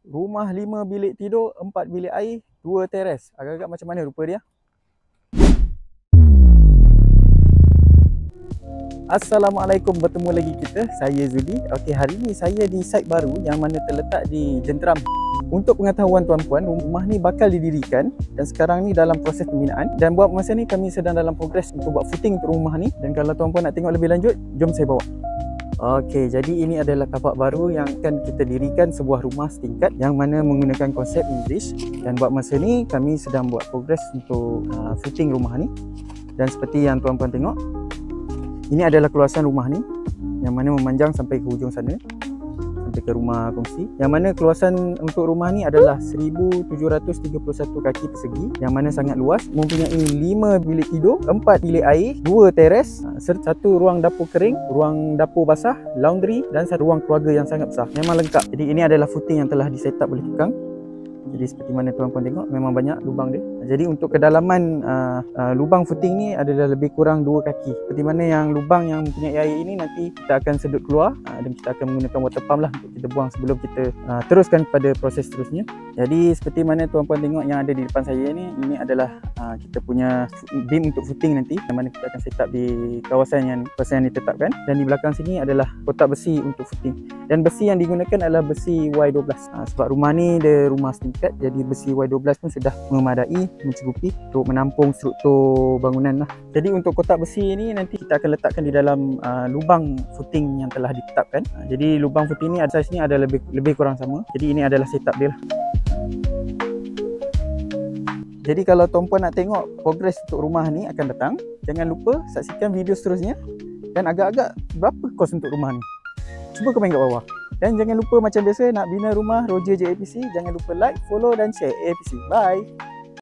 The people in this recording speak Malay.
Rumah 5 bilik tidur, 4 bilik air, 2 teres. Agak-agak macam mana rupa dia? Assalamualaikum, bertemu lagi kita. Saya Zudi. Okey, hari ni saya di site baru yang mana terletak di Jenteram. Untuk pengetahuan tuan-puan, rumah ni bakal didirikan dan sekarang ni dalam proses pembinaan. Dan buat masa ni kami sedang dalam progres untuk buat footing untuk rumah ni. Dan kalau tuan-puan nak tengok lebih lanjut, jom saya bawa. Okey, jadi ini adalah tapak baru yang akan kita dirikan, sebuah rumah setingkat yang mana menggunakan konsep English. Dan buat masa ni kami sedang buat progres untuk footing rumah ni. Dan seperti yang tuan-puan tengok, ini adalah keluasan rumah ni yang mana memanjang sampai ke hujung sana, sampai ke rumah kongsi. Yang mana keluasan untuk rumah ni adalah 1731 kaki persegi, yang mana sangat luas, mempunyai 5 bilik tidur, 4 bilik air, 2 teres, serta 1 ruang dapur kering, ruang dapur basah, laundry dan 1 ruang keluarga yang sangat besar. Memang lengkap. Jadi ini adalah footing yang telah di set up oleh tukang. Jadi seperti mana tuan-puan tengok, memang banyak lubang dia. Jadi untuk kedalaman lubang footing ni adalah lebih kurang 2 kaki. Seperti mana yang lubang yang mempunyai air ini nanti kita akan sedut keluar dan kita akan menggunakan water pump lah untuk kita buang sebelum kita teruskan pada proses seterusnya. Jadi seperti mana tuan-puan tengok yang ada di depan saya ni, ini adalah kita punya beam untuk footing nanti, yang mana kita akan set up di kawasan yang ditetapkan. Dan di belakang sini adalah kotak besi untuk footing. Dan besi yang digunakan adalah besi Y12. Sebab rumah ni dia rumah setingkat, jadi besi Y12 pun sudah memadai, mencukupi untuk menampung struktur bangunan lah. Jadi untuk kotak besi ni nanti kita akan letakkan di dalam lubang footing yang telah ditetapkan. Jadi lubang footing ni saiz ni ada lebih kurang sama. Jadi ini adalah setup dia lah. Jadi kalau tuan-puan nak tengok progres untuk rumah ni akan datang, jangan lupa saksikan video seterusnya. Dan agak-agak berapa kos untuk rumah ni? Cuba komen kat bawah. Dan jangan lupa macam biasa, nak bina rumah Roger je APC, jangan lupa like, follow dan share APC. Bye.